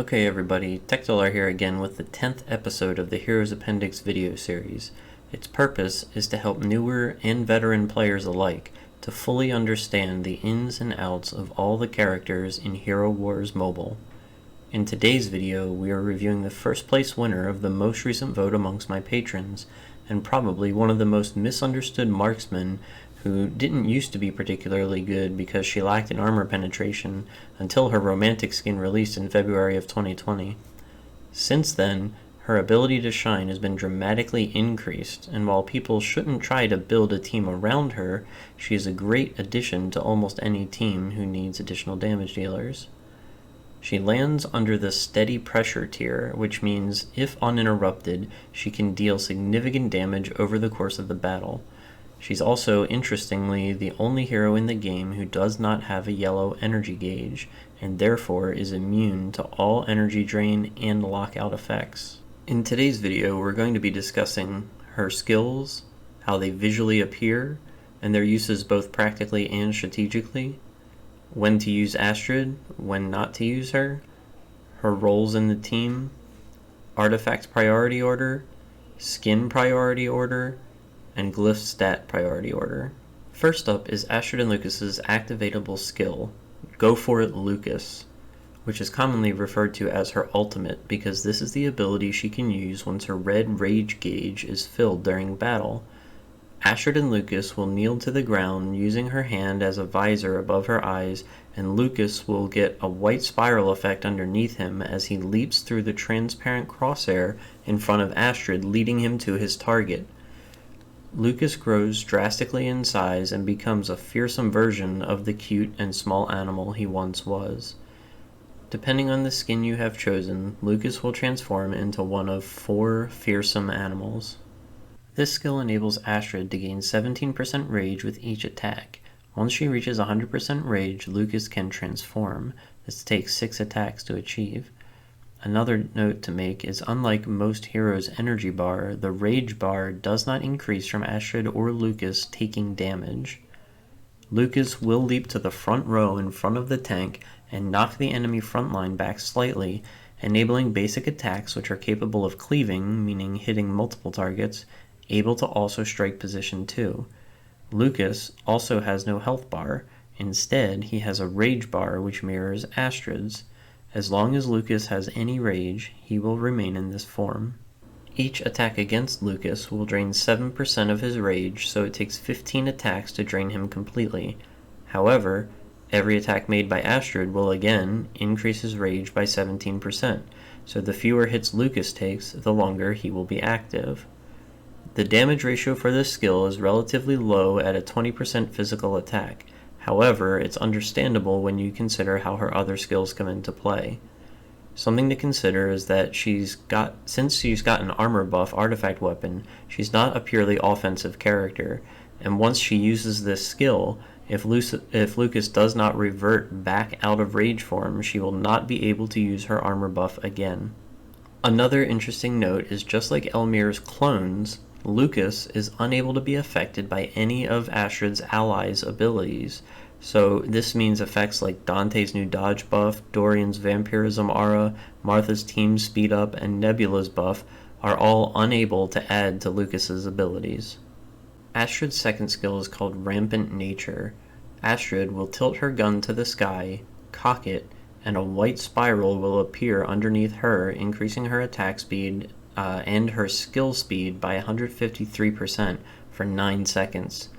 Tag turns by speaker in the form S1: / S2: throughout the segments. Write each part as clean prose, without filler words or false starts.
S1: Okay everybody, Techdolar here again with the 10th episode of the Heroes Appendix video series. Its purpose is to help newer and veteran players alike to fully understand the ins and outs of all the characters in Hero Wars Mobile. In today's video, we are reviewing the first place winner of the most recent vote amongst my patrons, and probably one of the most misunderstood marksmen who didn't used to be particularly good because she lacked an armor penetration until her romantic skin released in February of 2020. Since then, her ability to shine has been dramatically increased, and while people shouldn't try to build a team around her, she is a great addition to almost any team who needs additional damage dealers. She lands under the steady pressure tier, which means if uninterrupted, she can deal significant damage over the course of the battle. She's also, interestingly, the only hero in the game who does not have a yellow energy gauge, and therefore is immune to all energy drain and lockout effects. In today's video, we're going to be discussing her skills, how they visually appear, and their uses both practically and strategically, when to use Astrid, when not to use her, her roles in the team, artifact priority order, skin priority order, and glyph stat priority order. First up is Astrid Lucas's activatable skill, Go For It Lucas, which is commonly referred to as her ultimate because this is the ability she can use once her red rage gauge is filled during battle. Astrid and Lucas will kneel to the ground using her hand as a visor above her eyes, and Lucas will get a white spiral effect underneath him as he leaps through the transparent crosshair in front of Astrid, leading him to his target. Lucas grows drastically in size and becomes a fearsome version of the cute and small animal he once was. Depending on the skin you have chosen, Lucas will transform into one of 4 fearsome animals. This skill enables Astrid to gain 17% rage with each attack. Once she reaches 100% rage, Lucas can transform. This takes 6 attacks to achieve. Another note to make is unlike most heroes' energy bar, the rage bar does not increase from Astrid or Lucas taking damage. Lucas will leap to the front row in front of the tank and knock the enemy front line back slightly, enabling basic attacks which are capable of cleaving, meaning hitting multiple targets, able to also strike position too. Lucas also has no health bar. Instead, he has a rage bar which mirrors Astrid's. As long as Lucas has any rage, he will remain in this form. Each attack against Lucas will drain 7% of his rage, so it takes 15 attacks to drain him completely. However, every attack made by Astrid will again increase his rage by 17%, so the fewer hits Lucas takes, the longer he will be active. The damage ratio for this skill is relatively low at a 20% physical attack. However, it's understandable when you consider how her other skills come into play. Something to consider is that since she's got an armor buff artifact weapon, she's not a purely offensive character, and once she uses this skill, if Lucas does not revert back out of rage form, she will not be able to use her armor buff again. Another interesting note is just like Elmir's clones, Lucas is unable to be affected by any of Astrid's allies' abilities, so this means effects like Dante's new dodge buff, Dorian's vampirism aura, Martha's team speed up, and Nebula's buff are all unable to add to Lucas's abilities. Astrid's second skill is called Rampant Nature. Astrid will tilt her gun to the sky, cock it, and a white spiral will appear underneath her, increasing her attack speed and her skill speed by 153% for 9 seconds.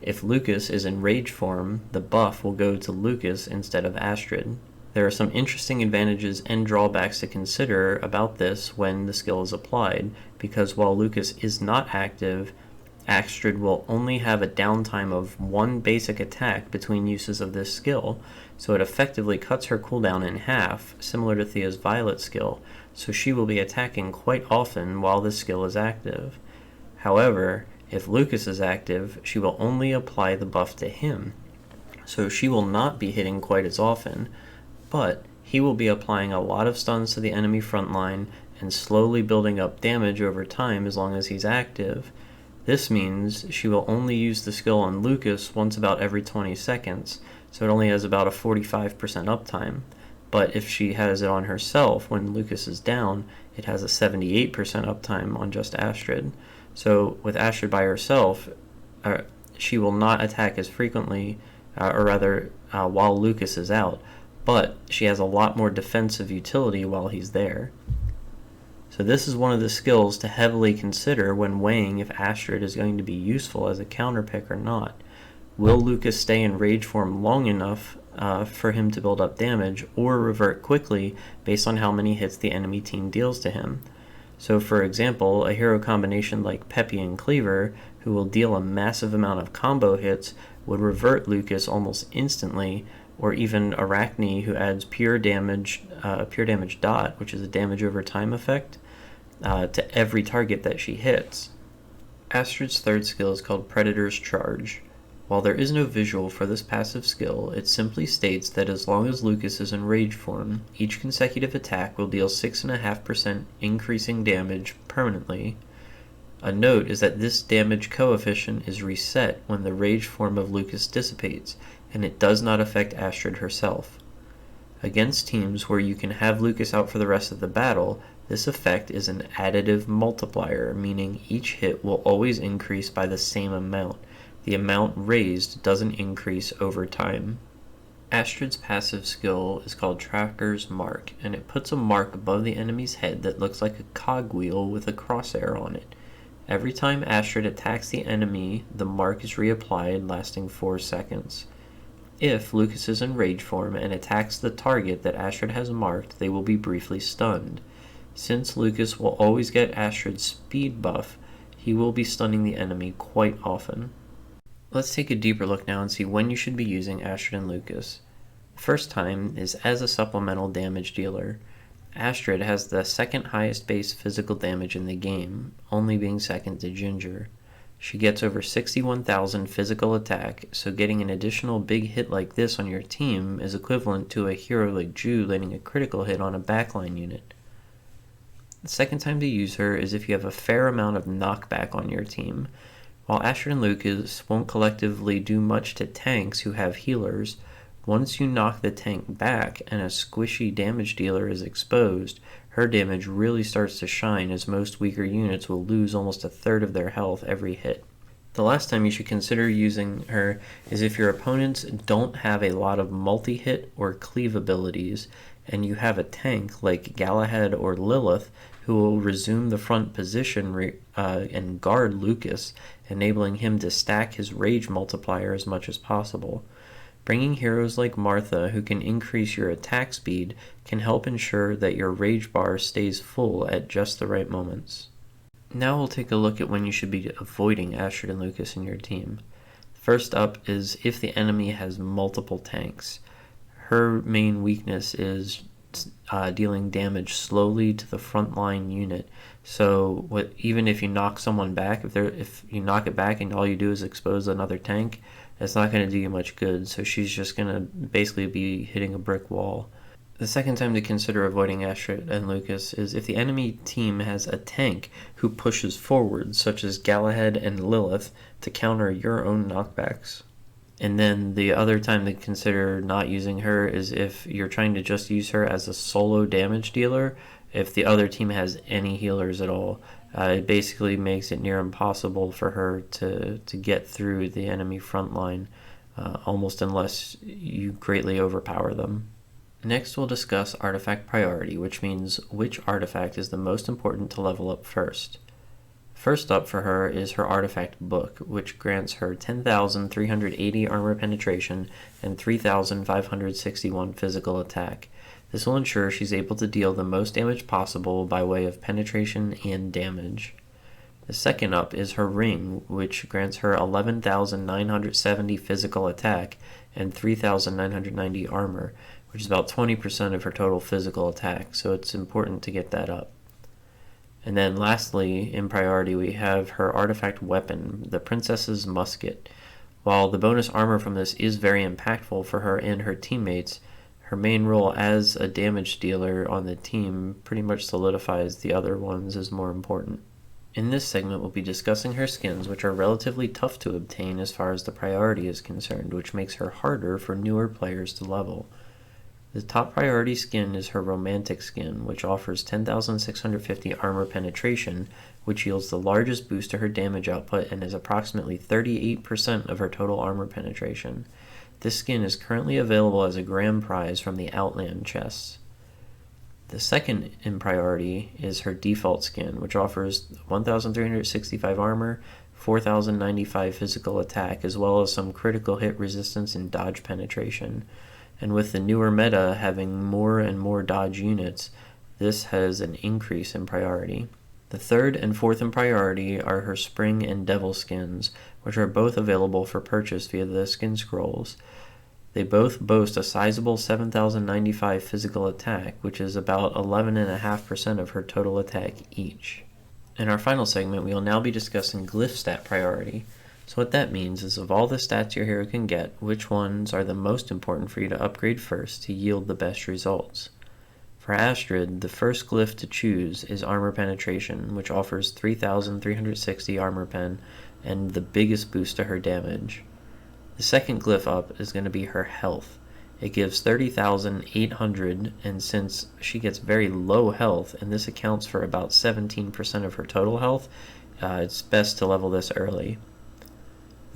S1: If Lucas is in rage form, the buff will go to Lucas instead of Astrid. There are some interesting advantages and drawbacks to consider about this when the skill is applied, because while Lucas is not active, Astrid will only have a downtime of 1 basic attack between uses of this skill, so it effectively cuts her cooldown in half, similar to Thea's Violet skill, so she will be attacking quite often while this skill is active. However, if Lucas is active, she will only apply the buff to him, so she will not be hitting quite as often, but he will be applying a lot of stuns to the enemy front line and slowly building up damage over time as long as he's active. This means she will only use the skill on Lucas once about every 20 seconds, so it only has about a 45% uptime. But if she has it on herself when Lucas is down, it has a 78% uptime on just Astrid. So with Astrid by herself, she will not attack as frequently, while Lucas is out, but she has a lot more defensive utility while he's there. So this is one of the skills to heavily consider when weighing if Astrid is going to be useful as a counter pick or not. Will Lucas stay in rage form long enough for him to build up damage, or revert quickly based on how many hits the enemy team deals to him? So for example, a hero combination like Peppy and Cleaver, who will deal a massive amount of combo hits, would revert Lucas almost instantly, or even Arachne, who adds pure damage dot, which is a damage over time effect, to every target that she hits. Astrid's third skill is called Predator's Charge. While there is no visual for this passive skill, it simply states that as long as Lucas is in rage form, each consecutive attack will deal 6.5% increasing damage permanently. A note is that this damage coefficient is reset when the rage form of Lucas dissipates, and it does not affect Astrid herself. Against teams where you can have Lucas out for the rest of the battle, this effect is an additive multiplier, meaning each hit will always increase by the same amount. The amount raised doesn't increase over time. Astrid's passive skill is called Tracker's Mark, and it puts a mark above the enemy's head that looks like a cogwheel with a crosshair on it. Every time Astrid attacks the enemy, the mark is reapplied, lasting 4 seconds. If Lucas is in rage form and attacks the target that Astrid has marked, they will be briefly stunned. Since Lucas will always get Astrid's speed buff, he will be stunning the enemy quite often. Let's take a deeper look now and see when you should be using Astrid and Lucas. The first time is as a supplemental damage dealer. Astrid has the second highest base physical damage in the game, only being second to Ginger. She gets over 61,000 physical attack, so getting an additional big hit like this on your team is equivalent to a hero like Ju landing a critical hit on a backline unit. The second time to use her is if you have a fair amount of knockback on your team. While Astrid and Lucas won't collectively do much to tanks who have healers, once you knock the tank back and a squishy damage dealer is exposed, her damage really starts to shine, as most weaker units will lose almost a third of their health every hit. The last time you should consider using her is if your opponents don't have a lot of multi-hit or cleave abilities, and you have a tank like Galahad or Lilith who will resume the front position and guard Lucas, enabling him to stack his rage multiplier as much as possible. Bringing heroes like Martha, who can increase your attack speed, can help ensure that your rage bar stays full at just the right moments. Now we'll take a look at when you should be avoiding Astrid and Lucas in your team. First up is if the enemy has multiple tanks. Her main weakness is dealing damage slowly to the frontline unit. So even if you knock someone back, if you knock it back and all you do is expose another tank, it's not going to do you much good. So she's just going to basically be hitting a brick wall. The second time to consider avoiding Astrid and Lucas is if the enemy team has a tank who pushes forward, such as Galahad and Lilith, to counter your own knockbacks. And then the other time to consider not using her is if you're trying to just use her as a solo damage dealer. If the other team has any healers at all, it basically makes it near impossible for her to get through the enemy front line, almost unless you greatly overpower them. Next we'll discuss artifact priority, which means which artifact is the most important to level up first. First up for her is her artifact book, which grants her 10,380 armor penetration and 3,561 physical attack. This will ensure she's able to deal the most damage possible by way of penetration and damage. The second up is her ring, which grants her 11,970 physical attack and 3,990 armor, which is about 20% of her total physical attack, so it's important to get that up. And then lastly, in priority, we have her artifact weapon, the Princess's Musket. While the bonus armor from this is very impactful for her and her teammates, her main role as a damage dealer on the team pretty much solidifies the other ones as more important. In this segment, we'll be discussing her skins, which are relatively tough to obtain as far as the priority is concerned, which makes her harder for newer players to level. The top priority skin is her romantic skin, which offers 10,650 armor penetration, which yields the largest boost to her damage output and is approximately 38% of her total armor penetration. This skin is currently available as a grand prize from the Outland chests. The second in priority is her default skin, which offers 1,365 armor, 4,095 physical attack, as well as some critical hit resistance and dodge penetration. And with the newer meta having more and more dodge units, this has an increase in priority. The third and fourth in priority are her Spring and Devil skins, which are both available for purchase via the skin scrolls. They both boast a sizable 7,095 physical attack, which is about 11.5% of her total attack each. In our final segment, we will now be discussing glyph stat priority. So what that means is of all the stats your hero can get, which ones are the most important for you to upgrade first to yield the best results. For Astrid, the first glyph to choose is Armor Penetration, which offers 3,360 armor pen and the biggest boost to her damage. The second glyph up is going to be her Health. It gives 30,800, and since she gets very low health, and this accounts for about 17% of her total health, it's best to level this early.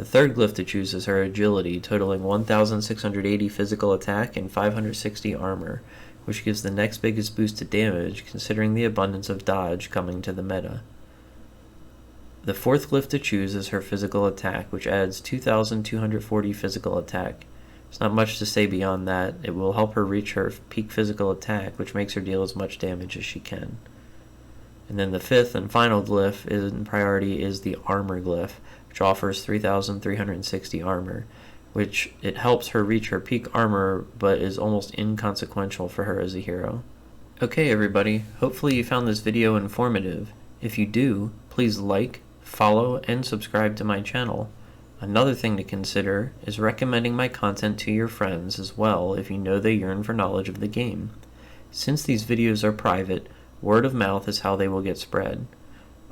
S1: The third glyph to choose is her Agility, totaling 1,680 physical attack and 560 armor, which gives the next biggest boost to damage considering the abundance of dodge coming to the meta. The fourth glyph to choose is her Physical Attack, which adds 2,240 physical attack. There's not much to say beyond that. It will help her reach her peak physical attack, which makes her deal as much damage as she can. And then the fifth and final glyph in priority is the Armor glyph, which offers 3,360 armor, which it helps her reach her peak armor, but is almost inconsequential for her as a hero. Okay everybody, hopefully you found this video informative. If you do, please like, follow, and subscribe to my channel. Another thing to consider is recommending my content to your friends as well if you know they yearn for knowledge of the game. Since these videos are private, word of mouth is how they will get spread.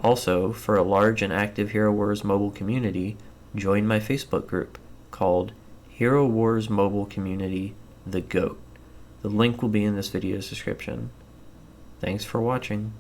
S1: Also, for a large and active Hero Wars mobile community, join my Facebook group called Hero Wars Mobile Community The GOAT. The link will be in this video's description. Thanks for watching.